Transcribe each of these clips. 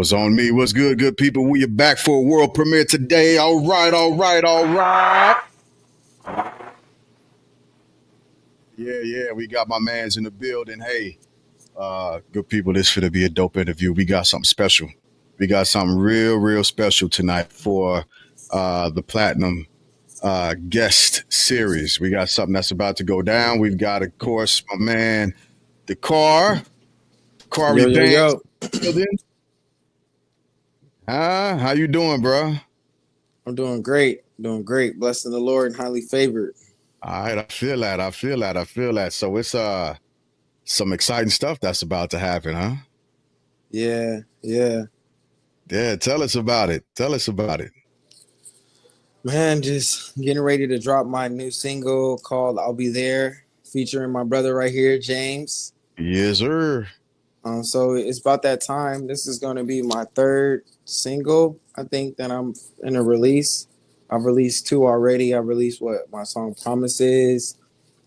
Was on me. What's good, good people? We are back for a world premiere today. All right, all right, all right. Yeah. We got my man's in the building. Hey, good people, this should be a dope interview. We got something special. We got something real special tonight for the Platinum guest series. We got something that's about to go down. We've got, of course, my man, Dakaribanz. Yo. How you doing, bro? I'm doing great. Blessed in the Lord and highly favored. All right, I feel that. So it's some exciting stuff that's about to happen, huh? Yeah. Yeah, tell us about it. Man, just getting ready to drop my new single called I'll Be There, featuring my brother right here, James. Yes, sir. So it's about that time. This is going to be my third single, I think, that I'm in a release. I've released two already. I released my song Promises.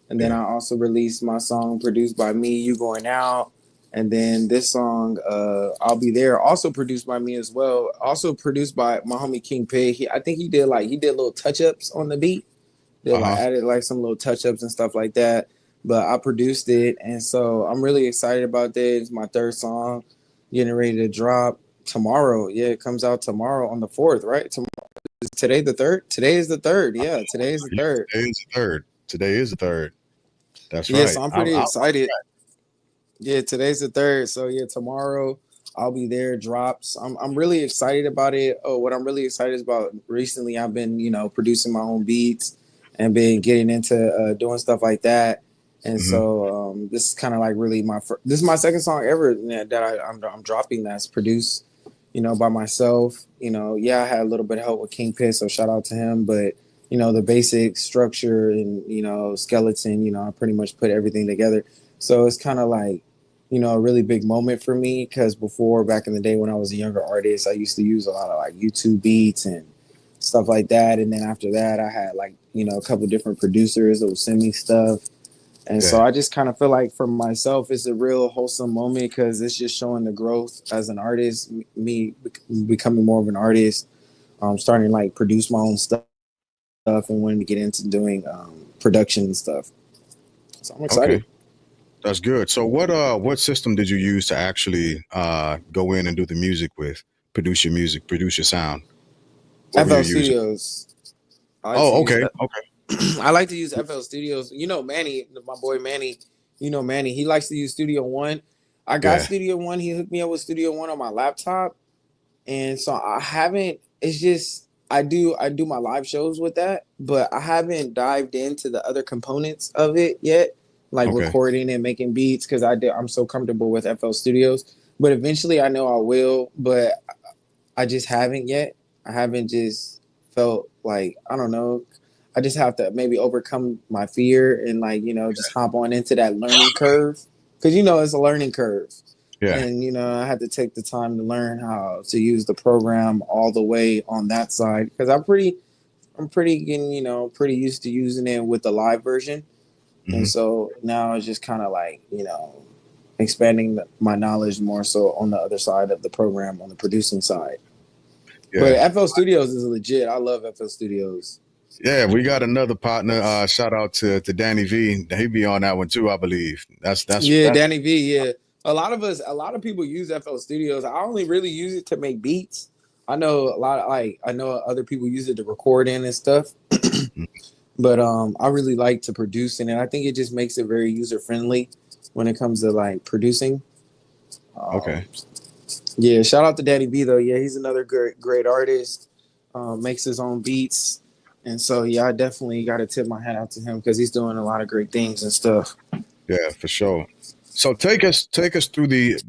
And then I also released my song produced by me, You Going Out. And then this song, I'll Be There, also produced by me as well. Also produced by my homie King Pig. I think he did little touch-ups on the beat. Added like some little touch-ups and stuff like that. But I produced it. And so I'm really excited about this. It's my third song, getting ready to drop tomorrow. Yeah, it comes out tomorrow on the 4th, right? Is today the 3rd? Today is the 3rd. Yeah, today is the 3rd. Today is the 3rd. That's right. Yeah, so I'm pretty excited. Yeah, today's the 3rd. So yeah, tomorrow I'll Be There drops. I'm really excited about it. Oh, what I'm really excited about recently, I've been, producing my own beats and been getting into doing stuff like that. And so this is kind of like really this is my second song ever that I'm dropping that's produced, by myself. I had a little bit of help with King Pitt, so shout out to him. But the basic structure and skeleton, I pretty much put everything together. So it's kind of like, a really big moment for me because before, back in the day when I was a younger artist, I used to use a lot of like YouTube beats and stuff like that. And then after that, I had like, a couple different producers that would send me stuff. And so I just kind of feel like for myself, it's a real wholesome moment because it's just showing the growth as an artist, me becoming more of an artist, starting to like produce my own stuff and wanting to get into doing production and stuff. So I'm excited. Okay. That's good. So what system did you use to actually go in and do the music with? Produce your music, produce your sound? FL Studios. Okay. I like to use FL Studios. Manny, my boy Manny, Manny, he likes to use Studio One. I got Studio One. He hooked me up with Studio One on my laptop. And so it's just I do my live shows with that, but I haven't dived into the other components of it yet, like recording and making beats, because I'm so comfortable with FL Studios. But eventually I know I will, but I just haven't yet. I haven't just felt like, I don't know. I just have to maybe overcome my fear and just hop on into that learning curve. Because, it's a learning curve. Yeah. And, I had to take the time to learn how to use the program all the way on that side. Because I'm pretty used to using it with the live version. And so now it's just kind of like, expanding my knowledge more so on the other side of the program, on the producing side. Yeah. But FL Studios is legit. I love FL Studios. Yeah, we got another partner. Shout out to Danny V. He be on that one too, I believe. That's Danny V. Yeah, a lot of people use FL Studios. I only really use it to make beats. I know I know other people use it to record in and stuff. But I really like to produce in it. I think it just makes it very user friendly when it comes to like producing. Yeah, shout out to Danny V though. Yeah, he's another great artist. Makes his own beats. And so, I definitely got to tip my hat out to him because he's doing a lot of great things and stuff. Yeah, for sure. So take us through the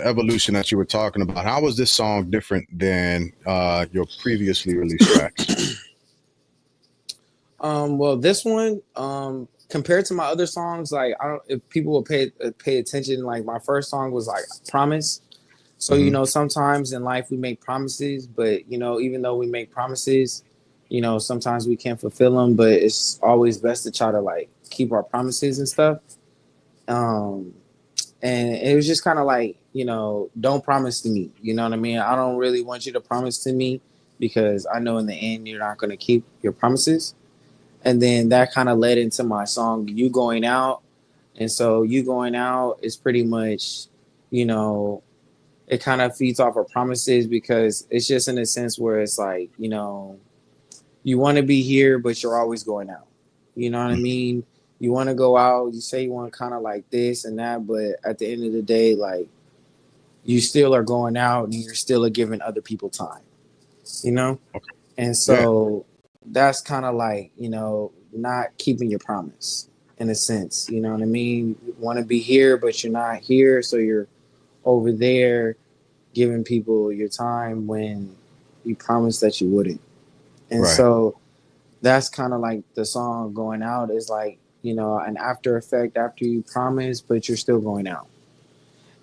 evolution that you were talking about. How was this song different than your previously released tracks? Well, this one, compared to my other songs, like if people will pay attention, like my first song was like Promise. So sometimes in life we make promises, but even though we make promises, sometimes we can't fulfill them, but it's always best to try to keep our promises and stuff. And it was just kind of don't promise to me. You know what I mean? I don't really want you to promise to me because I know in the end you're not going to keep your promises. And then that kind of led into my song, You Going Out. And so You Going Out is pretty much, you know, it kind of feeds off of promises because it's just in a sense where it's like, you want to be here, but you're always going out. You know what I mean? You want to go out, you say you want kind of like this and that, but at the end of the day, like, you still are going out and you're still giving other people time, you know? Okay. And Yeah. so that's kind of like, not keeping your promise in a sense. You know what I mean? You want to be here, but you're not here. So you're over there giving people your time when you promised that you wouldn't. And Right. so that's kind of like the song Going Out is like, an after effect after you promise, but you're still going out.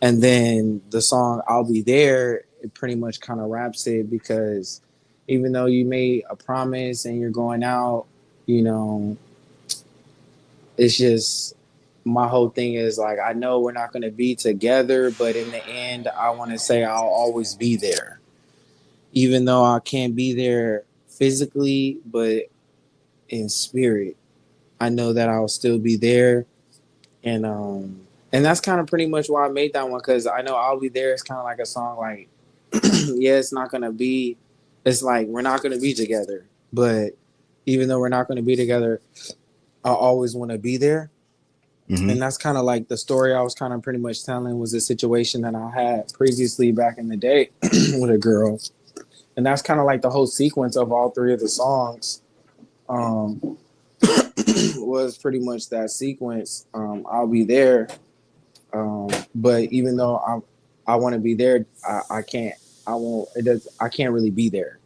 And then the song I'll Be There, it pretty much kind of wraps it because even though you made a promise and you're going out, you know, it's just my whole thing is like, I know we're not going to be together, but in the end, I want to say I'll always be there. Even though I can't be there physically, but in spirit, I know that I'll still be there. And that's kind of pretty much why I made that one because I know I'll be there. It's kind of like a song like, yeah, it's not gonna be. It's like we're not gonna be together, but even though we're not gonna be together, I always want to be there. Hmm. And that's kind of like the story I was kind of pretty much telling was a situation that I had previously back in the day with a girl, and that's kind of like the whole sequence of all three of the songs. Um, was pretty much that sequence. I'll be there. But even though I want to be there, I can't. I won't. It does. I can't really be there,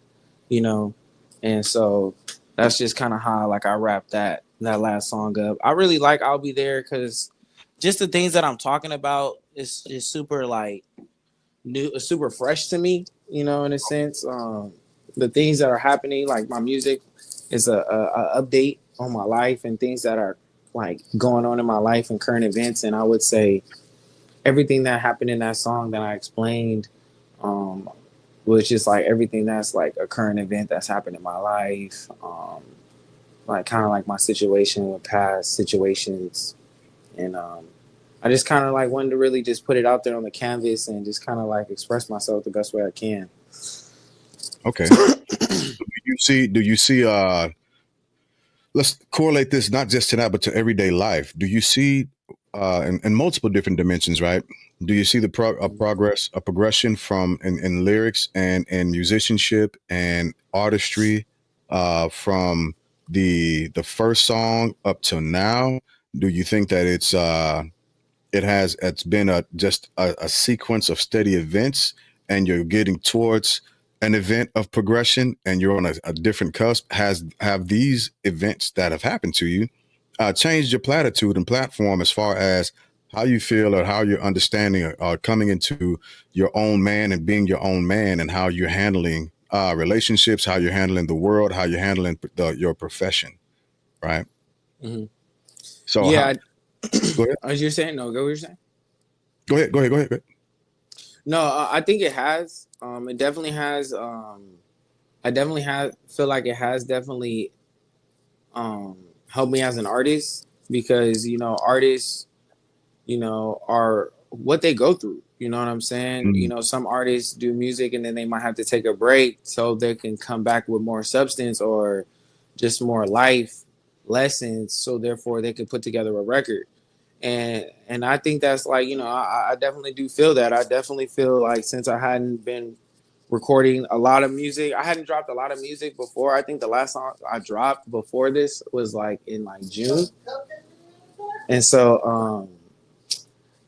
you know. And so that's just kind of how like I wrap that last song up. I really like I'll Be There because just the things that I'm talking about is super like new, super fresh to me. In a sense, the things that are happening, like my music, is a update on my life and things that are like going on in my life and current events. And I would say everything that happened in that song that I explained um, was just like everything that's like a current event that's happened in my life. Like kind of like my situation with past situations. And I just kind of like wanted to really just put it out there on the canvas and just kind of like express myself the best way I can. Okay. Do you see let's correlate this not just to that but to everyday life. Do you see in multiple different dimensions, right? Do you see a progression from in lyrics and in musicianship and artistry from the first song up till now? Do you think that it's been a sequence of steady events and you're getting towards an event of progression and you're on a different cusp? Have these events that have happened to you changed your platitude and platform as far as how you feel or how you're understanding or coming into your own man and being your own man and how you're handling relationships, how you're handling the world, how you're handling your profession, right? Mm-hmm. So Yeah, go ahead. as you're saying, no, go what you're saying. Go ahead. No, I think it has. It definitely has. I definitely have feel like it has definitely um, helped me as an artist because artists are what they go through. You know what I'm saying? Mm, Some artists do music and then they might have to take a break so they can come back with more substance or just more life lessons. So therefore they can put together a record. And I think that's like, I definitely do feel that. I definitely feel like since I hadn't been recording a lot of music, I hadn't dropped a lot of music before. I think the last song I dropped before this was like in like June. And so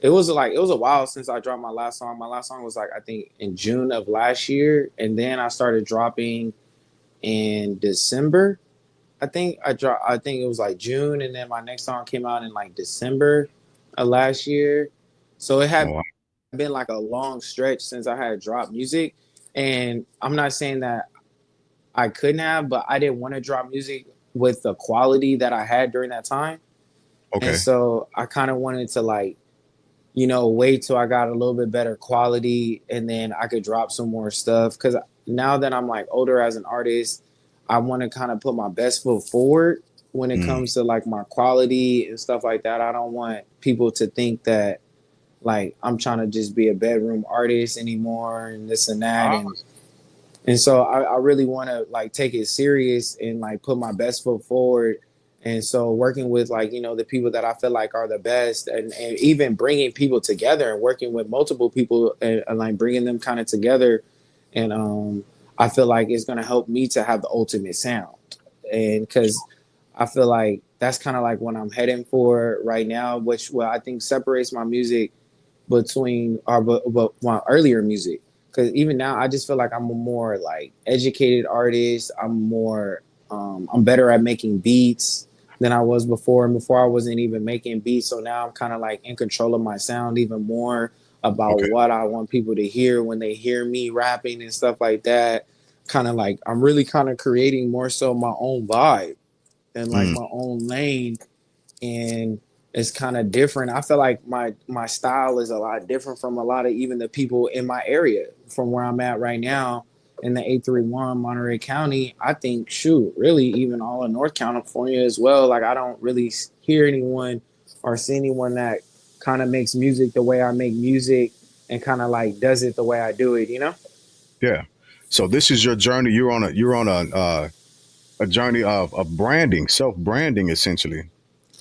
it was a while since I dropped my last song. My last song was like I think in June of last year, and then I started dropping in December. I think it was like June, and then my next song came out in like December of last year. So it oh, had wow. been like a long stretch since I had dropped music, and I'm not saying that I couldn't have, but I didn't want to drop music with the quality that I had during that time, and Okay. so I kind of wanted to like wait till I got a little bit better quality and then I could drop some more stuff. Cause now that I'm like older as an artist, I want to kind of put my best foot forward when it Mm. comes to like my quality and stuff like that. I don't want people to think that like I'm trying to just be a bedroom artist anymore and this and that. Ah, And so I really want to like take it serious and like put my best foot forward. And so working with like, the people that I feel like are the best and even bringing people together and working with multiple people and like bringing them kind of together. And I feel like it's going to help me to have the ultimate sound. And because I feel like that's kind of like what I'm heading for right now, which what I think separates my music between but my earlier music, because even now I just feel like I'm a more like educated artist. I'm better at making beats than I was before, and before I wasn't even making beats, so now I'm kind of like in control of my sound even more about okay. what I want people to hear when they hear me rapping and stuff like that. Kind of like I'm really kind of creating more so my own vibe and like Mm. my own lane, and it's kind of different. I feel like my style is a lot different from a lot of even the people in my area from where I'm at right now in the 831 Monterey County. I think shoot, really even all in North California as well. Like I don't really hear anyone or see anyone that kind of makes music the way I make music and kind of like does it the way I do it. Yeah. So this is your journey. You're on a journey of branding, self branding, essentially.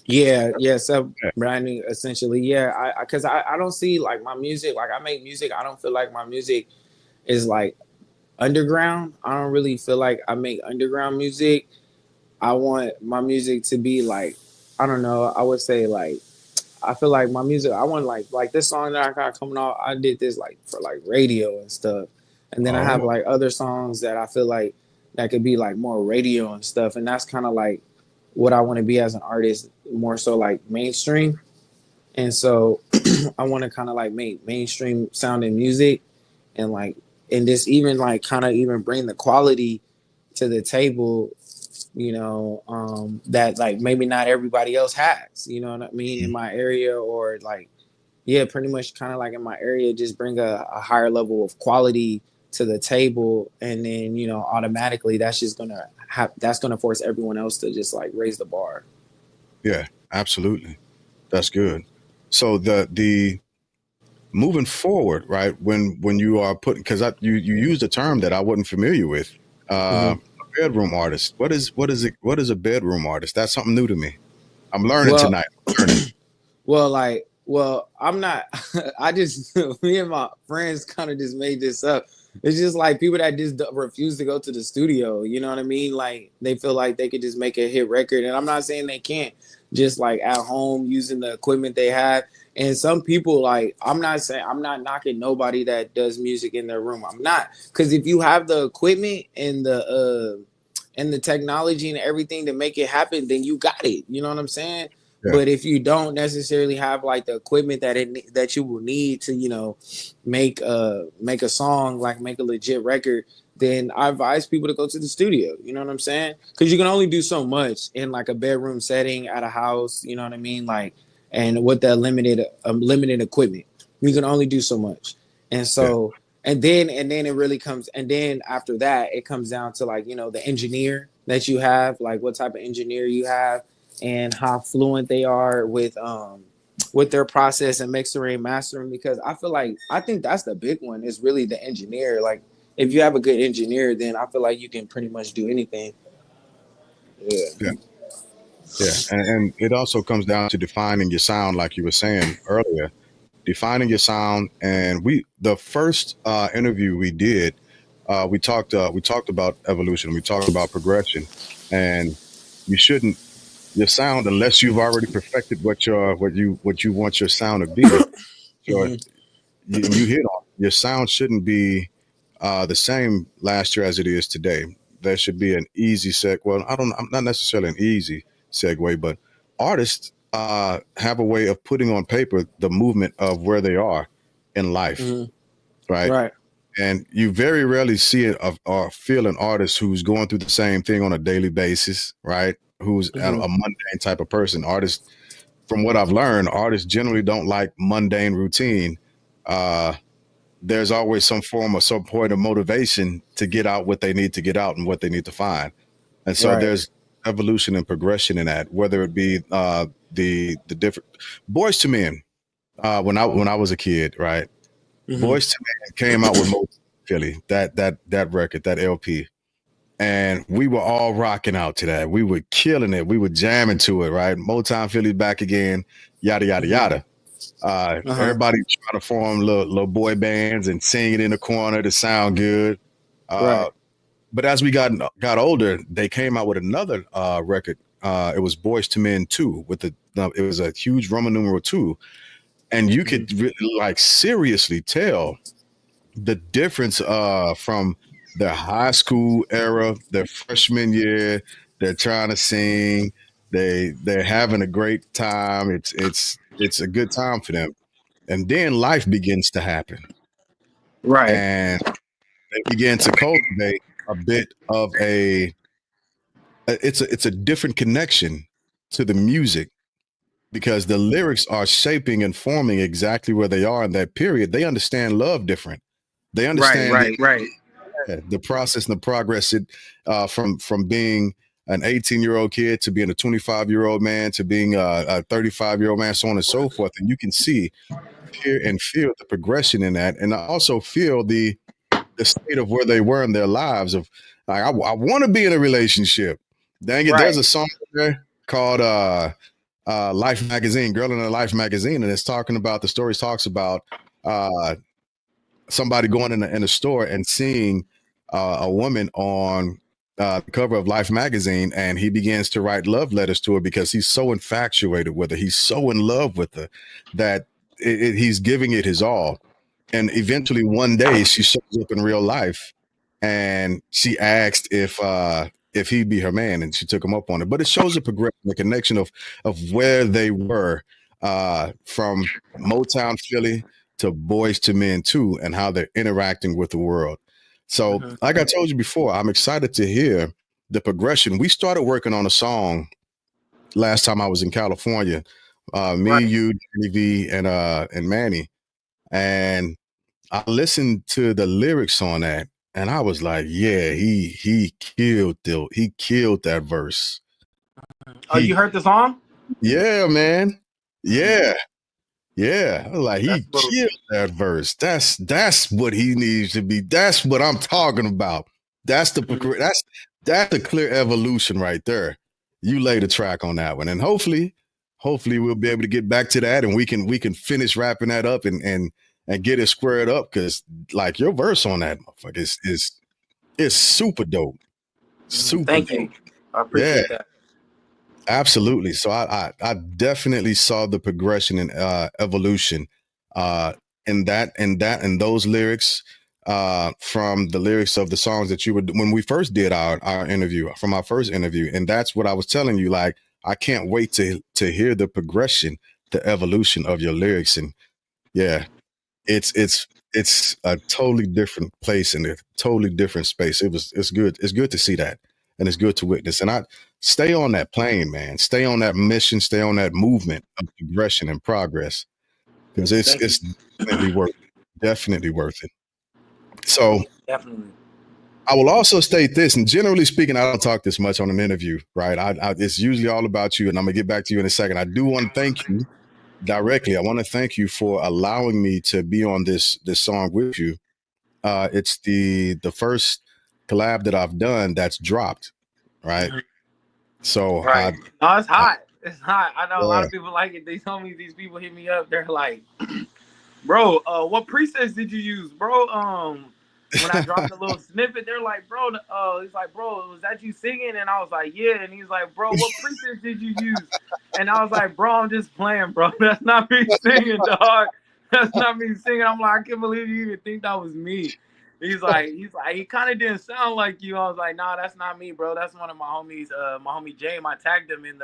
Yeah, so Yeah. branding essentially. Yeah, I because I don't see like my music, like I make music, I don't feel like my music is like underground. I don't really feel like I make underground music. I want my music to be like, I don't know, I would say like I feel like my music, I want like this song that I got coming out, I did this like for like radio and stuff. And then I have Oh, like other songs that I feel like that could be like more radio and stuff. And that's kind of like what I want to be as an artist, more so like mainstream. And so I want to kind of like make mainstream sounding music and like and just even like kind of even bring the quality to the table, that like maybe not everybody else has, you know what I mean, in mm, my area, or like yeah, pretty much kind of like in my area, just bring a higher level of quality to the table, and then automatically that's gonna force everyone else to just like raise the bar. yeah, absolutely. That's good. So the moving forward, right? When you are putting, because you used a term that I wasn't familiar with, Mm-hmm. a bedroom artist. What is a bedroom artist? That's something new to me. I'm learning Well, tonight. I'm learning. I'm not. I just me and my friends kind of just made this up. It's just like people that just refuse to go to the studio. You know what I mean? Like they feel like they could just make a hit record, and I'm not saying they can't. Just like at home using the equipment they have, and some people like I'm not knocking nobody that does music in their room. I'm not, because if you have the equipment and the technology and everything to make it happen, then you got it. You know what I'm saying? Yeah, But if you don't necessarily have like the equipment that you will need to, make a song, like make a legit record, then I advise people to go to the studio. You know what I'm saying? Because you can only do so much in like a bedroom setting at a house. You know what I mean? Like, and with that limited equipment, you can only do so much. And yeah, so, and then it really comes, and then after that, it comes down to like the engineer that you have, like what type of engineer you have and how fluent they are with their process and mixing and mastering, because I think that's the big one, is really the engineer. Like if you have a good engineer, then I feel like you can pretty much do anything. Yeah. yeah, yeah. And it also comes down to defining your sound, like you were saying earlier. Defining your sound. And the first interview we did, we talked about evolution. We talked about progression, and you shouldn't your sound, unless you've already perfected what you want your sound to be. Sure, Hmm. you hit on your sound shouldn't be the same last year as it is today. There should be an easy seg. Well, I'm not necessarily an easy segue, but artists have a way of putting on paper the movement of where they are in life, Hmm. right? Right. And you very rarely see it or feel an artist who's going through the same thing on a daily basis, right? Who's a Hmm. mundane type of person. Artists from what I've learned, artists generally don't like mundane routine. Uh, there's always some form of some point of motivation to get out what they need to get out and what they need to find. And so Right. there's evolution and progression in that, whether it be the different Boys to Men. When I was a kid, right? Hmm. Boys to Men came out with Motown Philly, that record, that LP, and we were all rocking out to that. We were killing it. We were jamming to it, right? Motown Philly back again, yada yada Hmm. yada. Uh-huh. Everybody trying to form little boy bands and sing it in the corner to sound good. Right. Uh, but as we got older, they came out with another record. It was Boys to Men 2 with it was a huge Roman numeral 2, and you Hmm. could really, like, seriously tell the difference from their high school era, their freshman year. They're trying to sing. They're having a great time. It's a good time for them. And then life begins to happen, Right. and they begin to cultivate a bit of it's a different connection to the music, because the lyrics are shaping and forming exactly where they are in that period. They understand love different. They Right. understand Right. Right. the process and the progress from being an 18-year-old kid to being a 25-year-old man to being a 35-year-old man, so on and so forth. And you can see, hear, and feel the progression in that, and also feel the state of where they were in their lives. Of like, I want to be in a relationship. Dang it, there's Right. a song there called Life Magazine, Girl in a Life Magazine, and it's talking about, the stories talks about uh, somebody going in a store and seeing a woman on the cover of Life magazine, and he begins to write love letters to her because he's so infatuated with her. He's so in love with her that he's giving it his all. And eventually, one day, she shows up in real life, and she asked if he'd be her man, and she took him up on it. But it shows a progression, the connection of where they were from Motown Philly to Boys to Men too, and how they're interacting with the world. So, Hmm. like I told you before, I'm excited to hear the progression. We started working on a song last time I was in California. Me, Right. you, Danny V, and Manny, and I listened to the lyrics on that, and I was like, yeah, he killed that verse. Oh, you He heard the song? Yeah, man. Mm, Yeah. Yeah, I was like, that's he what. killed that verse. That's what he needs to be. That's what I'm talking about. That's the Mhm. that's the clear evolution right there. You laid a track on that one, and hopefully we'll be able to get back to that, and we can finish wrapping that up and get it squared up, because like your verse on that motherfucker is super dope, super Thank dope. you. I Yeah. appreciate that. Absolutely. So I definitely saw the progression and evolution uh, in those lyrics, from the lyrics of the songs that you were when we first did our interview, from our first interview, and that's what I was telling you. Like, I can't wait to hear the progression, the evolution of your lyrics, and yeah, it's a totally different place and a totally different space. It's good to see that, and it's good to witness. And I stay on that plane, man. Stay on that mission. Stay on that movement of progression and progress, because it's Thank you. it's definitely worth it. So Definitely. I will also state this, and generally speaking, I don't talk this much on an interview, right? It's usually all about you, and I'm gonna get back to you in a second. I do want to thank you directly. I want to thank you for allowing me to be on this song with you. It's the first collab that I've done that's dropped, right? Mhm. So Right. No, it's I hot. It's hot. I know a lot yeah, of people like it. They told me these people hit me up. They're like, bro, what presets did you use, bro? When I dropped the little snippet, they're like, bro, he's like, bro, was that you singing? And I was like, yeah. And he's like, bro, what presets did you use? And I was like, bro, I'm just playing, bro. That's not me singing, dog. That's not me singing. I'm like, I can't believe you even think that was me. He's like, he kind of didn't sound like you. I was like, nah, that's not me, bro. That's one of my homies, my homie James. I tagged him in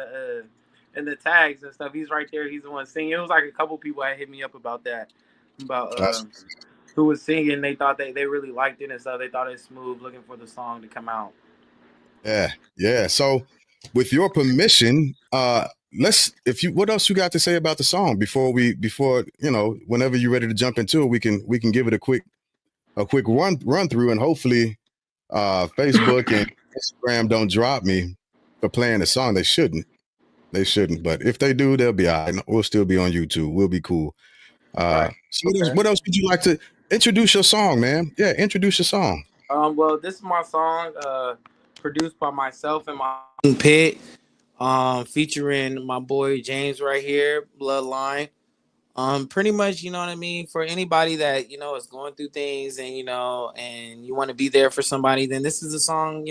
the tags and stuff. He's right there. He's the one singing. It was like a couple people had hit me up about that, about that's, who was singing. They thought they really liked it and stuff. They thought it was smooth, looking for the song to come out. yeah, yeah. So with your permission, what else you got to say about the song before whenever you're ready to jump into it, we can give it a quick run through, and hopefully Facebook and Instagram don't drop me for playing the song. They shouldn't, but if they do, they'll be all right. We'll still be on YouTube. We'll be cool. Right. So Okay. what else would you like to introduce your song, man? Yeah, introduce your song. Well, this is my song, produced by myself and my pit, featuring my boy James right here, Bloodline. Pretty much, you know what I mean. For anybody that is going through things, and you want to be there for somebody, then this is a song.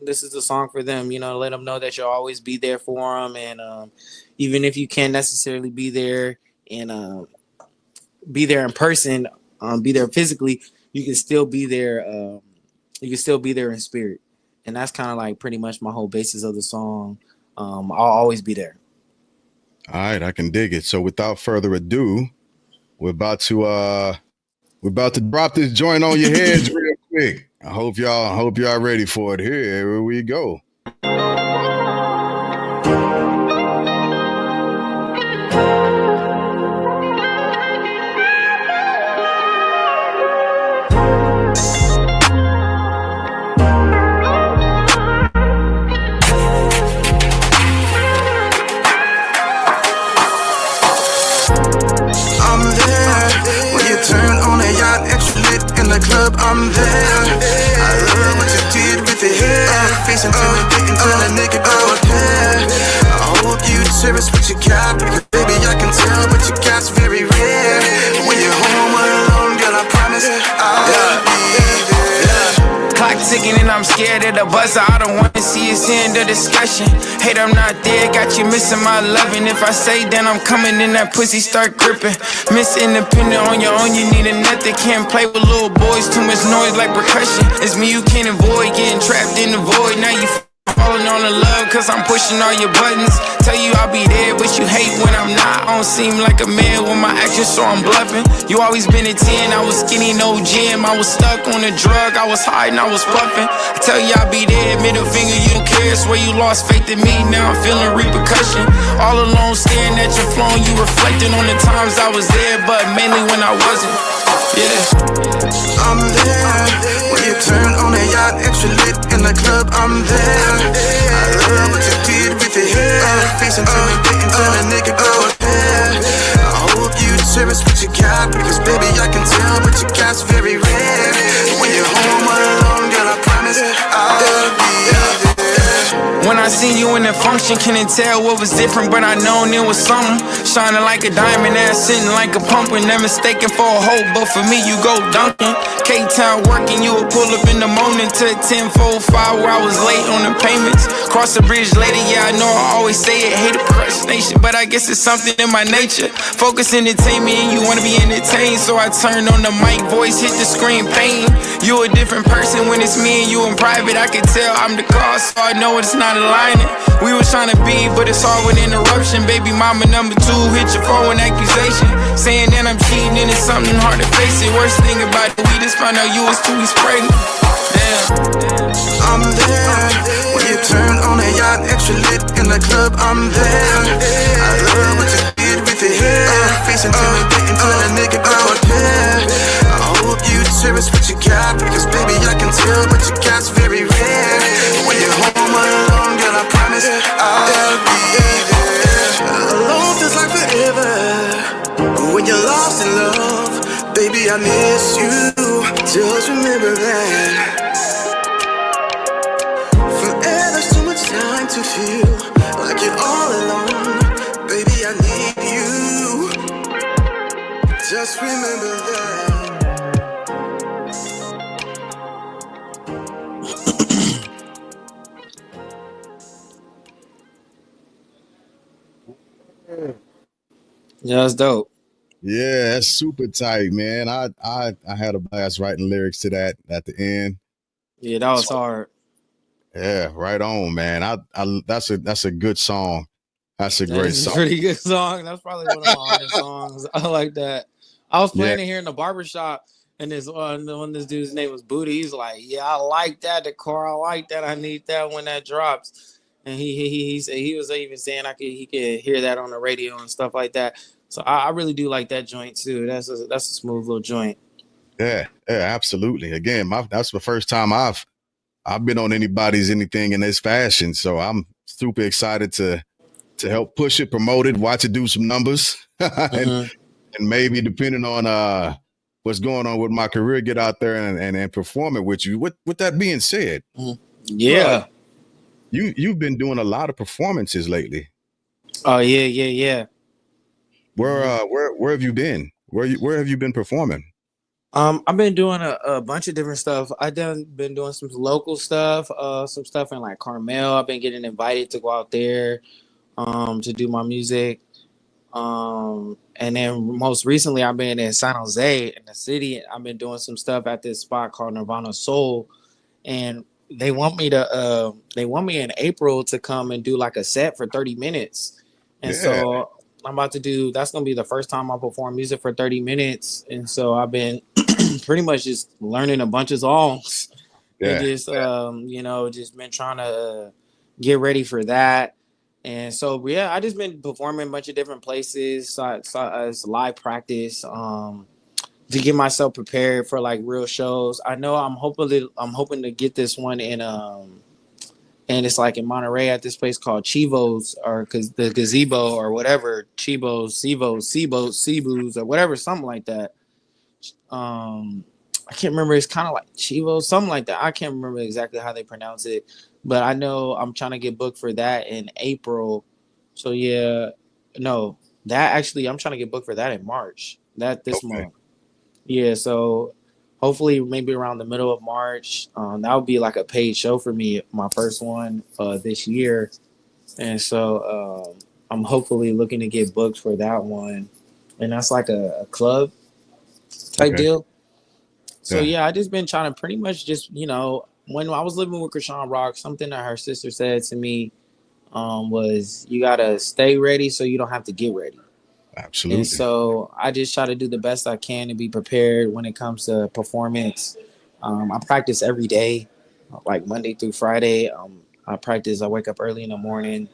This is a song for them. Let them know that you'll always be there for them, and even if you can't necessarily and be there in person, be there physically, you can still be there. You can still be there in spirit, and that's kind of like pretty much my whole basis of the song. I'll always be there. All right, I can dig it. So without further ado, we're about to drop this joint on your heads real quick. I hope y'all ready for it. Here we go. The club, I'm there. I love what you did with your hair. Face intimidating till a nigga go there. I hope you service what you got, because baby I can tell what you got's very rare. When you're home alone, girl, I promise I'll be there. Clock ticking and I'm scared of the buzzer. I don't want to see us end the discussion. Hate I'm not there, got you missing my loving. If I say then I'm coming, then that pussy start gripping. Miss Independent on your own, you need a method. Can't play with little boys, too much noise like percussion. It's me you can't avoid, getting trapped in the void. Now you falling on the love, cause I'm pushing all your buttons. Tell you I'll be there, but you hate when I'm not. I don't seem like a man with my actions, so I'm bluffing. You always been a 10, I was skinny, no gym. I was stuck on a drug, I was hiding, I was puffing. I tell you I'll be there, middle finger, you don't care. Swear you lost faith in me, now I'm feeling repercussion. All alone staring at your phone, you reflecting on the times I was there, but mainly when I wasn't. Yeah, I'm there. When you turn on the yacht, extra lit in the club, I'm there. I love what you did with your hair. Face intimidating till a nigga go there. I hope you service what you got, because baby I can tell what you got's very rare. When you're home alone, girl, I promise I'll be there. When I seen you in the function, couldn't tell what was different, but I known it was something. Shining like a diamond, ass sitting like a pumpkin. Never mistaken for a hoe, but for me you go dunking. K-Town working, you would pull up in the morning to 10:45 where I was late on the payments. Cross the bridge later, yeah I know I always say it. Hate a procrastination, but I guess it's something in my nature. Focus entertainment and you wanna be entertained, so I turn on the mic, voice hit the screen, pain. You a different person when it's me and you in private. I can tell I'm the cause, so I know it's not aligning. We was trying to be, but it's all with interruption. Baby mama number 2 hit your phone with accusation, saying that I'm cheating and it's something hard to face it. Worst thing about it, we just found out you was 2 weeks pregnant. Damn. I'm there. When you turn on the yacht, extra lit in the club, I'm there. I love what you did with your hair. Face intimidating till a nigga go there. I hope you service what you got, because baby I can tell what you got's very rare. When you're home alone, girl, I promise I'll be there. Alone feels like forever. When you're lost in love, baby I miss you. Just remember that. Forever's too much time to feel like you're all alone. Baby I need you. Just remember that. Yeah, that's dope. Yeah, that's super tight, man. I had a blast writing lyrics to that at the end. Yeah, that was hard. Yeah, right on, man. That's a good song. That's a That great is a song. pretty good song. That's probably one of my hardest songs. I like that. I was playing Yeah. it here in the barbershop, and when this dude's name was Booty, he's like, "Yeah, I like that. The car, I like that. I need that when that drops." and he was even saying he could hear that on the radio and stuff like that. So I really do like that joint too. That's a smooth little joint. Yeah, yeah, absolutely. Again, that's the first time I've been on anything in this fashion. So I'm super excited to help push it, promote it, watch it do some numbers, Mm-hmm. and maybe depending on what's going on with my career, get out there and perform it with you. With that being said, Mm-hmm. bro, Yeah. you've been doing a lot of performances lately. Oh yeah. Mm-hmm. Where have you been? Where have you been performing? I've been doing a bunch of different stuff. Been doing some local stuff, some stuff in like Carmel. I've been getting invited to go out there, to do my music. And then most recently I've been in San Jose in the city. I've been doing some stuff at this spot called Nirvana Soul, and they want me in April to come and do like a set for 30 minutes. And Yeah, so I'm about to do that's gonna be the first time I perform music for 30 minutes. And so I've been pretty much just learning a bunch of songs and yeah, just just been trying to get ready for that. And so yeah, I just been performing a bunch of different places. So it's live practice. To get myself prepared for like real shows. I know I'm hoping to get this one in and it's like in Monterey at this place called Chivo's or cause the gazebo or whatever, Chivo's, Cebu's or whatever, something like that. I can't remember. It's kind of like Chivo, something like that. I can't remember exactly how they pronounce it, but I know I'm trying to get booked for that in April. So yeah, no, that actually I'm trying to get booked for that in March. That this okay, month. Yeah, so hopefully maybe around the middle of March, that would be like a paid show for me, my first one this year, and so I'm hopefully looking to get booked for that one, and that's like a club type okay, deal. So yeah, yeah, I just been trying to pretty much just when I was living with Krishan Rock, something that her sister said to me was you gotta stay ready so you don't have to get ready. And absolutely. so I just try to do the best I can to be prepared when it comes to performance. I practice every day, like Monday through Friday. I wake up early in the morning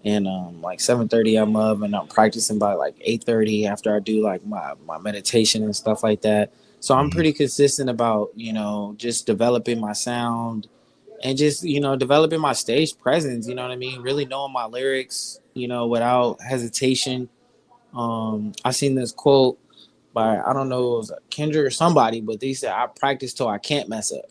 and like 7:30 I'm up and I'm practicing by like 8:30 after I do like my meditation and stuff like that. So I'm Mhm. pretty consistent about, just developing my sound and just, developing my stage presence, you know what I mean? Really knowing my lyrics, without hesitation. I seen this quote by I don't know it was Kendrick or somebody, but they said I practice till I can't mess up.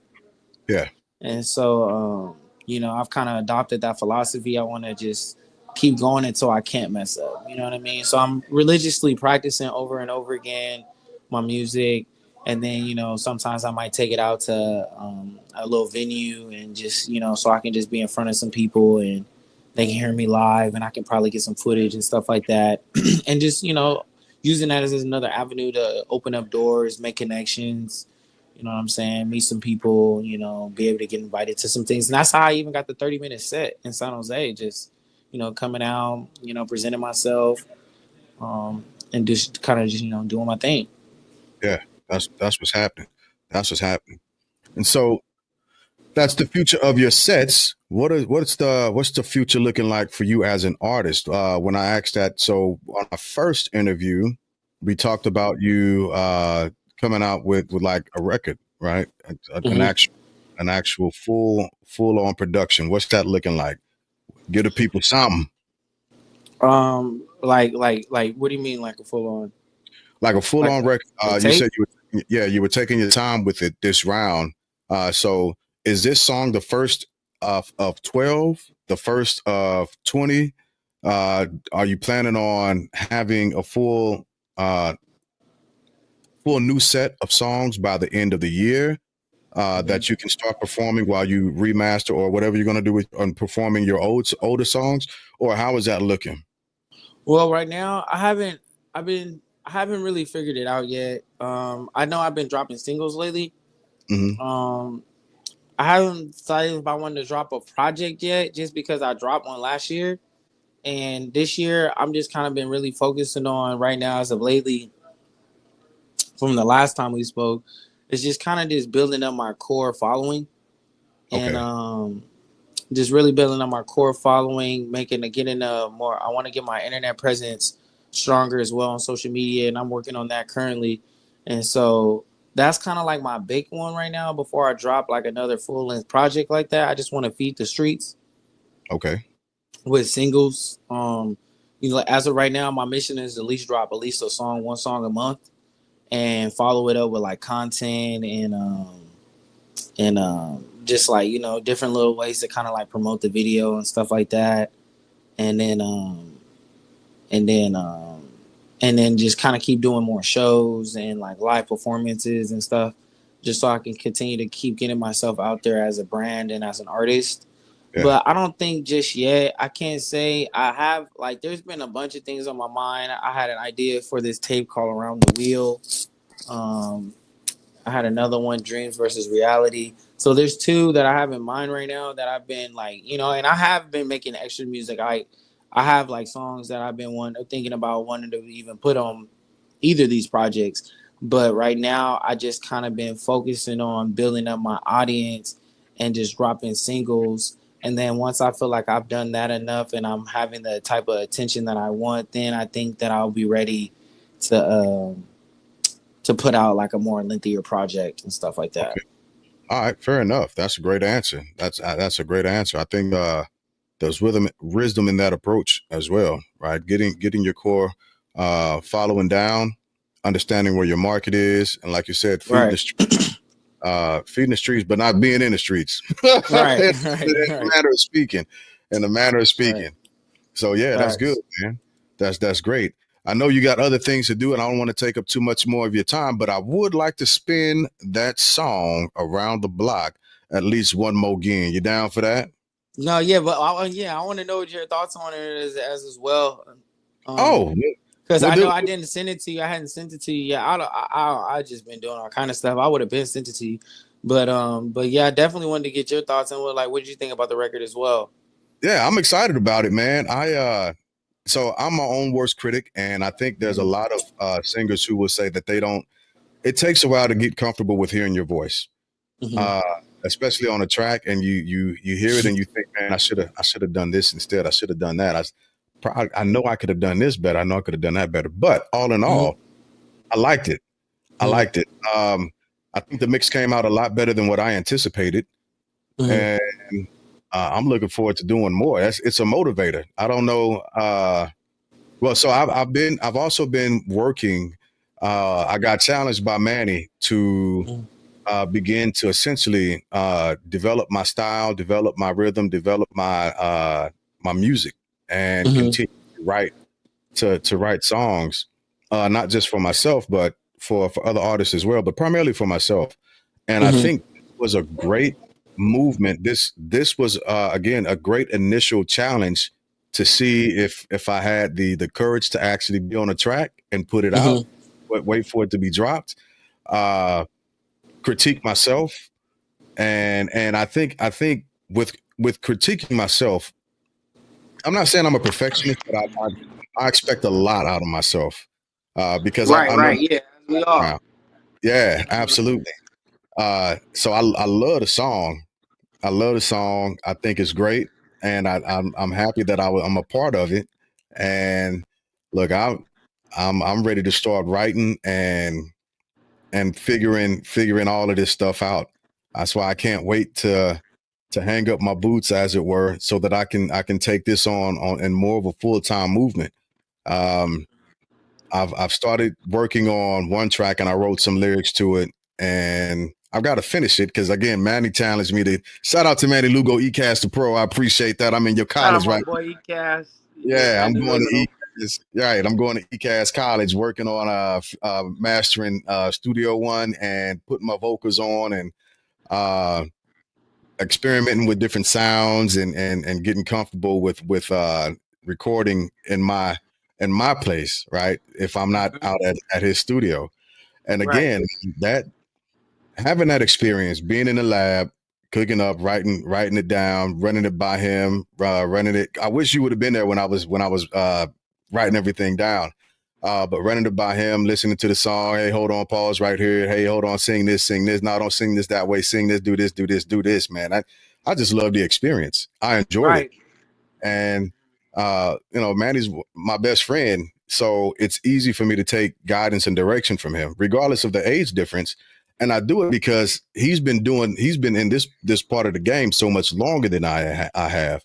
Yeah, And so I've kind of adopted that philosophy. I want to just keep going until I can't mess up. You know what I mean? So I'm religiously practicing over and over again my music. And then, sometimes I might take it out to a little venue and just, so I can just be in front of some people and they can hear me live and I can probably get some footage and stuff like that. And just, using that as another avenue to open up doors, make connections, you know what I'm saying? Meet some people, be able to get invited to some things. And that's how I even got the 30-minute set in San Jose. Just, coming out, presenting myself, and just kind of just, doing my thing. yeah. That's what's happening. That's what's happening. And so that's the future of your sets. What's the future looking like for you as an artist? When I asked that, so on our first interview, we talked about you coming out with like a record, right? An Mm-hmm. actual full on production. What's that looking like? Give the people something Like, what do you mean, like a full on, like a full like on record. a You said tape? you were taking your time with it this round. So is this song the first of 12, the first of 20? Are you planning on having a uh, full new set of songs by the end of the year Mm-hmm. that you can start performing while you remaster or whatever you're going to do with on performing your older songs? Or how is that looking? Well, right now I've been, I haven't really figured it out yet. I know I've been dropping singles lately. Hmm. Um, I haven't decided if I wanted to drop a project yet, just because I dropped one last year. And this year, I'm just kind of been really focusing on right now, as of lately, from the last time we spoke, it's just kind of just building up my core following. And Okay. just really building up my core following, getting more. I want to get my internet presence stronger as well on social media, and I'm working on that currently. And so that's kind of like my big one right now. Before I drop like another full length project like that, I just want to feed the streets Okay. with singles. As of right now, my mission is to at least drop at least one song a month, and follow it up with like content and just like different little ways to kind of like promote the video and stuff like that, and then and then and then just kind of keep doing more shows and like live performances and stuff, just so I can continue to keep getting myself out there as a brand and as an artist. Yeah. But I don't think just yet. I can't say I have, like, there's been a bunch of things on my mind. I had an idea for this tape called Around the Wheel. I had another one, Dreams versus Reality. So there's two that I have in mind right now that I've been like, and I have been making extra music. I have like songs that I've been thinking about wanting to even put on either of these projects. But right now I just kind of been focusing on building up my audience and just dropping singles. And then once I feel like I've done that enough and I'm having the type of attention that I want, then I think that I'll be ready to put out like a more lengthier project and stuff like that. Okay. All right, fair enough. That's a great answer. That's a great answer. I think there's wisdom in that approach as well, right? Getting your core, following down, understanding where your market is, and like you said, feeding the streets, but not being in the streets. Right. In the manner of speaking. Right. So yeah, that's good, man. That's great. I know you got other things to do, and I don't want to take up too much more of your time, but I would like to spin that song Around the Block at least one more again. You down for that? No, yeah, but I want to know what your thoughts on it as well. Because I know I didn't send it to you. I hadn't sent it to you yet. I just been doing all kind of stuff. I would have been sent it to you, but yeah, I definitely wanted to get your thoughts on what did you think about the record as well? Yeah, I'm excited about it, man. So I'm my own worst critic, and I think there's a lot of singers who will say that it takes a while to get comfortable with hearing your voice, especially on a track, and you hear it and you think, man, I should have done this instead. I should have done that. I know I could have done this better. I know I could have done that better. But all in all, I liked it. I think the mix came out a lot better than what I anticipated, and I'm looking forward to doing more. It's a motivator. I don't know. So I've also been working. I got challenged by Manny to begin to essentially develop my style, develop my rhythm, develop my music, and continue to write songs, not just for myself, but for other artists as well, but primarily for myself. And I think it was a great movement. This was again a great initial challenge to see if I had the courage to actually be on a track and put it out, but wait for it to be dropped, critique myself, and I think with critiquing myself, I'm not saying I'm a perfectionist, but I expect a lot out of myself because yeah, we are. Yeah, absolutely. So I love the song. I think it's great, and I'm happy that I'm a part of it. And look, I'm ready to start writing and figuring all of this stuff out. That's why I can't wait to hang up my boots, as it were, so that I can take this on in more of a full-time movement. I've started working on one track, and I wrote some lyrics to it, and I've got to finish it because, again, Manny challenged me to. Shout out to Manny Lugo, ECAS the Pro. I appreciate that. I'm in your college right now. Boy, ECAS. Yeah, I'm going to ECAS. Right, I'm going to ECAS College, working on mastering Studio One and putting my vocals on and experimenting with different sounds and getting comfortable with recording in my place, right? If I'm not out at his studio. And again, that having that experience, being in the lab, cooking up, writing it down, running it by him, running it. I wish you would have been there when I was writing everything down. But running it by him, listening to the song. Hey, hold on, pause right here. Hey, hold on, sing this. No, don't sing this that way. Sing this, do this, man. I just love the experience. I enjoyed it. Right. And Manny's my best friend, so it's easy for me to take guidance and direction from him, regardless of the age difference. And I do it because he's been in this part of the game so much longer than I have.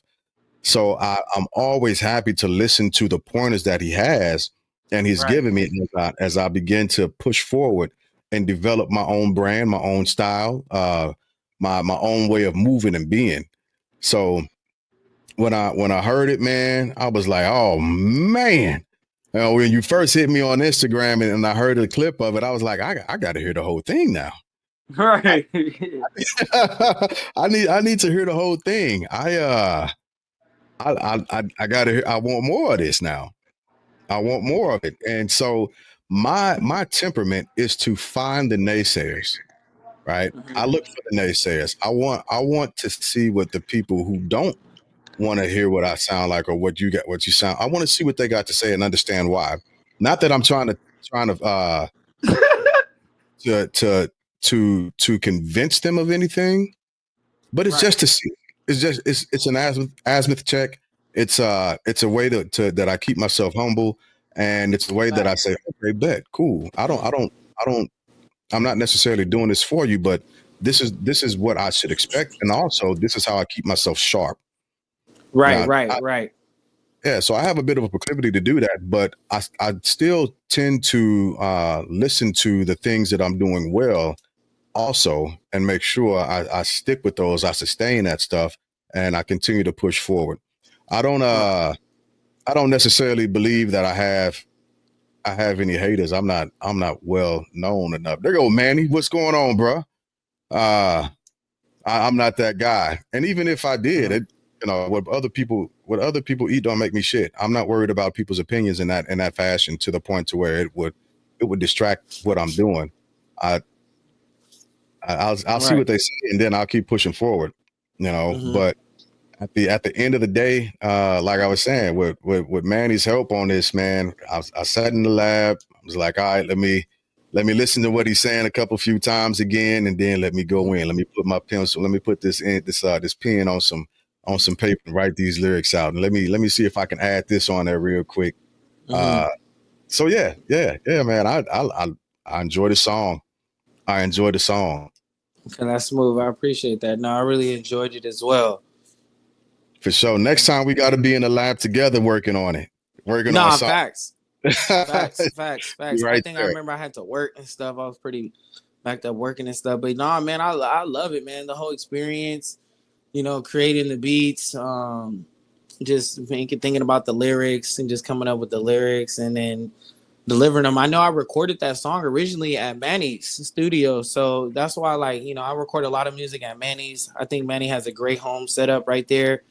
So I'm always happy to listen to the pointers that he has and he's Right. given me as I begin to push forward and develop my own brand, my own style, my own way of moving and being. So when I heard it, man, I was like, oh man. When you first hit me on Instagram and I heard a clip of it, I was like, I got to hear the whole thing now. Right. I need to hear the whole thing. I gotta hear. I want more of this now. I want more of it. And so my temperament is to find the naysayers. Right. I look for the naysayers. I want to see what the people who don't want to hear what I sound like or what you sound. I want to see what they got to say and understand why. Not that I'm trying to convince them of anything, but it's Right. just to see. It's an azimuth check. It's a way to that I keep myself humble, and it's a way that I say, okay, bet, cool. I'm not necessarily doing this for you, but this is what I should expect, and also this is how I keep myself sharp. Right. Now, Right. yeah, so I have a bit of a proclivity to do that, but I still tend to listen to the things that I'm doing well also and make sure I stick with those, I sustain that stuff, and I continue to push forward. I don't necessarily believe that I have any haters. I'm not well known enough. There go Manny. What's going on, bro? I'm not that guy. And even if I did, what other people eat don't make me shit. I'm not worried about people's opinions in that fashion to the point to where it would distract what I'm doing. I I'll see Right. what they say and then I'll keep pushing forward. Mm-hmm. But at the end of the day, like I was saying, with Manny's help on this, man, I sat in the lab. I was like, all right, let me listen to what he's saying a few times again, and then let me go in. Let me put my pencil. Let me put this pen on some paper and write these lyrics out. And let me see if I can add this on there real quick. Mm-hmm. So yeah, man. I enjoy the song. I enjoy the song. Okay, that's smooth. I appreciate that. No, I really enjoyed it as well. For sure. Next time we got to be in the lab together working on it. Working on Nah, something. facts. Facts. Right I think I there. remember I had to work and stuff. I was pretty backed up working and stuff. But nah, man, I love it, man. The whole experience, creating the beats, just thinking about the lyrics and just coming up with the lyrics and then delivering them. I know I recorded that song originally at Manny's studio, so that's why I record a lot of music at Manny's. I think Manny has a great home setup right there.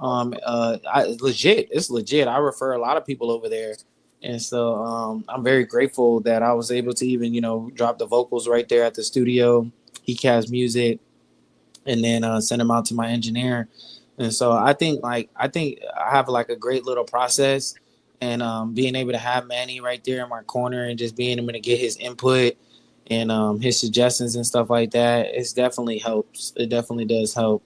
It's legit. I refer a lot of people over there, and so I'm very grateful that I was able to even drop the vocals right there at the studio. He cast music, and then send them out to my engineer. And so I think I have like a great little process, and being able to have Manny right there in my corner and just being able to get his input and his suggestions and stuff like that, it definitely helps. It definitely does help.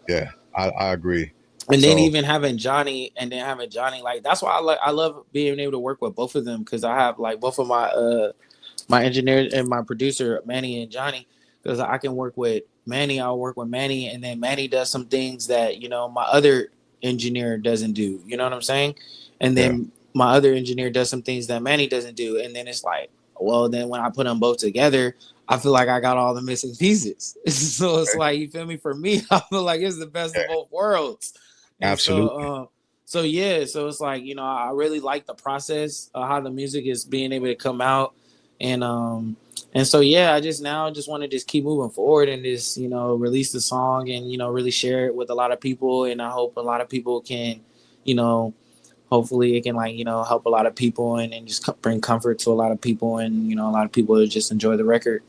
Yeah, I agree. And then So even having Johnny, like that's why I love being able to work with both of them, because I have like both of my engineer and my producer, Manny and Johnny, because I can work with Manny. I'll work with Manny, and then Manny does some things that my other engineer doesn't do. You know what I'm saying? And yeah, then my other engineer does some things that Manny doesn't do, and then it's like, well, then when I put them both together, I feel like I got all the missing pieces. So it's like, you feel me? For me, I feel like it's the best of both worlds. And absolutely. so yeah, so it's like, I really like the process of how the music is being able to come out. And so yeah, I just want to just keep moving forward and just release the song and really share it with a lot of people, and I hope a lot of people can hopefully it can help a lot of people and just bring comfort to a lot of people, and a lot of people just enjoy the record.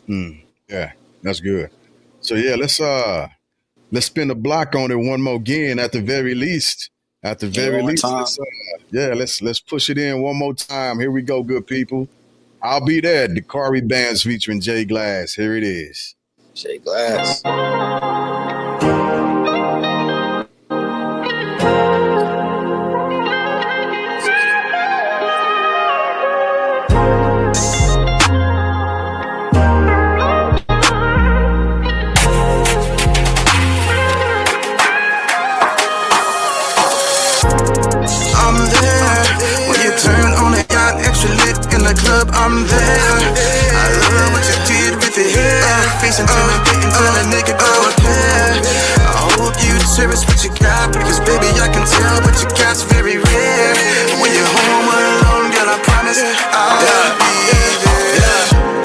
Yeah, that's good. So yeah, let's spin the block on it one more again at the very least. At the Yeah, very one more least, time. let's push it in one more time. Here we go, good people. I'll be there. Dakaribanz featuring Jay Glass. Here it is. Shake glass. the club, I'm there. I love what you did with your hair. Face intimidating, tell a nigga go ahead. I hope you cherish what you got, because baby I can tell what you got's very rare. When you're home alone, girl, I promise I'll be there.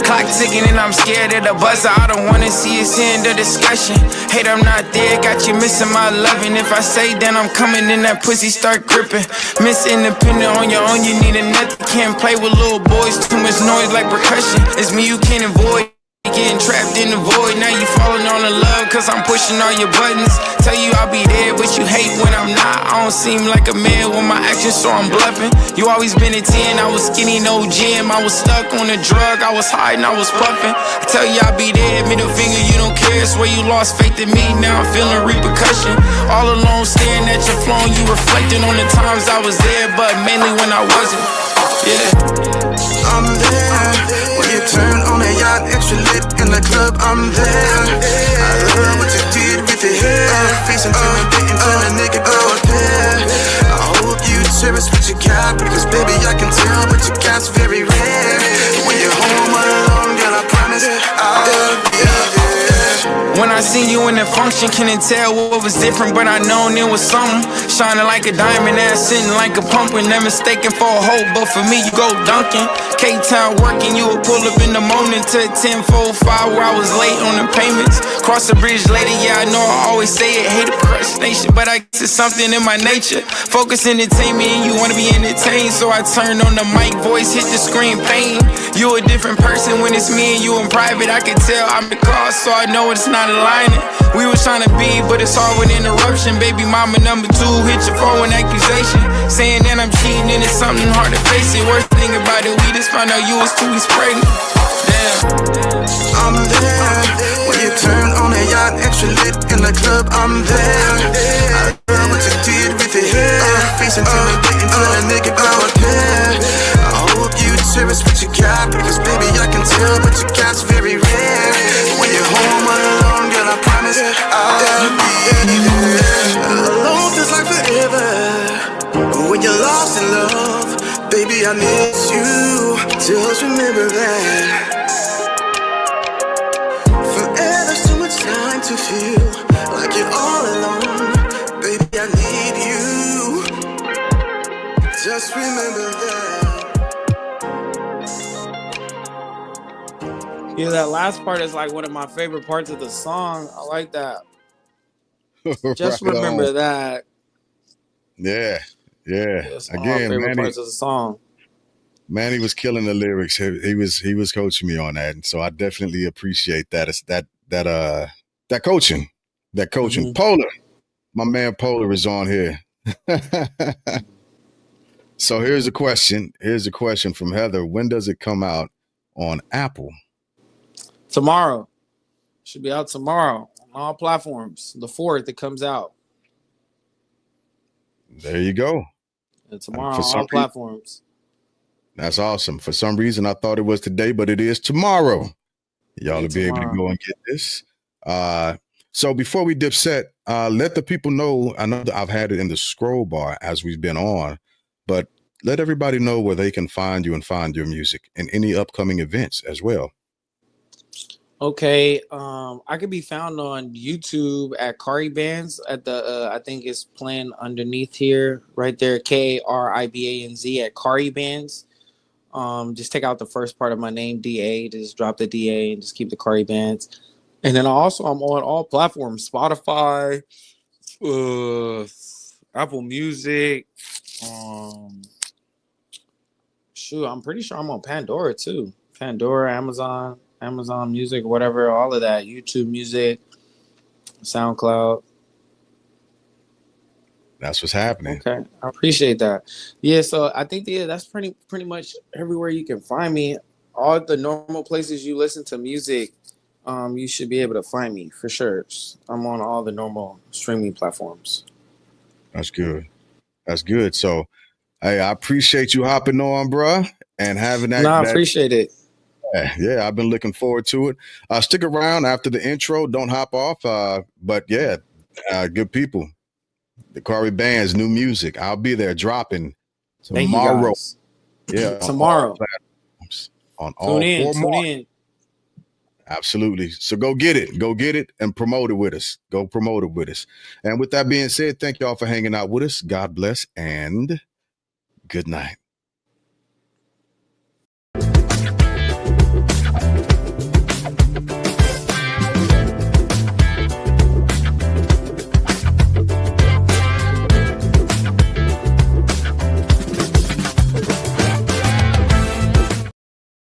Clock ticking and I'm scared of the buzzer. I don't wanna see us end the discussion. Hate I'm not there, got you missing my loving. If I say then I'm coming, then that pussy start gripping. Miss Independent on your own, you need a nut. Can't play with little boys, too much noise like percussion. It's me you can't avoid. Getting trapped in the void, now you falling on the love, cause I'm pushing all your buttons. Tell you I'll be there, but you hate when I'm not. I don't seem like a man with my actions, so I'm bluffing. You always been a 10, I was skinny, no gym. I was stuck on a drug, I was hiding, I was puffing. I tell you I'll be there, middle finger, you don't care. Swear you lost faith in me, now I'm feeling repercussion. All alone staring at your phone, you reflecting on the times I was there, but mainly when I wasn't. Yeah. I'm there. When you turn on a yacht, extra lit in the club, I'm there. I love what you did with your hair. Face intimidating, tell a nigga go ahead. I hope you cherish what you got, because baby I can tell what you got's very rare. When you're home alone, girl, I promise I'll be there. When I seen you in the function, couldn't tell what was different, but I known it was something. Shining like a diamond, ass sitting like a pumpkin. Never mistaken for a hoe, but for me you go dunking. K-Town working, you would pull up in the morning to 10:45 where I was late on the payments. Cross the bridge later, yeah I know I always say it. Hate procrastination, but I guess it's something in my nature. Focus entertainment and you wanna be entertained, so I turn on the mic, voice hit the screen, pain. You a different person when it's me and you in private. I can tell I'm the cause, so I know it's not aligning. We was trying to be, but it's all with interruption. Baby mama number 2 hit your phone with accusation, saying that I'm cheating and it's something hard to face it. Worst thing about it, we just found out you was 2 weeks pregnant. Damn. I'm there. When you turn on a yacht, extra lit in the club, I'm there. I love what you did with your hair. Face intimidating, tell a nigga go ahead. I hope you cherish what you got, because baby I can tell what you got's very rare. When you're home alone, girl, I promise I'll be there. Alone feels like forever, but when you're lost in love, baby I miss you. Just remember that. Forever's too much time to feel like you're all alone. Baby, I need you. Just remember that. Yeah, that last part is like one of my favorite parts of the song. I like that. Just Right remember on. that. Yeah. It's one of my Again, favorite parts of the song. Manny was killing the lyrics. He was coaching me on that, and so I definitely appreciate that. It's that coaching, Mhm. Polar, my man Polar is on here. So here's a question. Here's a question from Heather. When does it come out on Apple? Tomorrow. Should be out tomorrow on all platforms. The 4th, it comes out. There you go. And tomorrow For on some all platforms. That's awesome. For some reason, I thought it was today, but it is tomorrow. Y'all will be able to tomorrow. go and get this. So before we dip set, let the people know. I know that I've had it in the scroll bar as we've been on, but let everybody know where they can find you and find your music and any upcoming events as well. Okay, I could be found on YouTube at Dakaribanz at the I think it's playing underneath here, right there, Karibanz at Dakaribanz. Just take out the first part of my name, DA, just drop the DA and just keep the Dakaribanz. And then also I'm on all platforms, Spotify, Apple Music, I'm pretty sure I'm on Pandora too. Pandora, Amazon Music, whatever, all of that. YouTube Music, SoundCloud. That's what's happening. Okay, I appreciate that. Yeah, so I think that's pretty much everywhere you can find me. All the normal places you listen to music, you should be able to find me for sure. I'm on all the normal streaming platforms. That's good. That's good. So, hey, I appreciate you hopping on, bruh, and having that. No, I appreciate it. Yeah, I've been looking forward to it. Stick around after the intro. Don't hop off. But yeah, good people. Dakaribanz, new music. I'll be there dropping Thank you tomorrow. guys. Yeah, Tomorrow. on all four Tune markets. in. Absolutely. So go get it and promote it with us. Go promote it with us. And with that being said, thank y'all for hanging out with us. God bless and good night.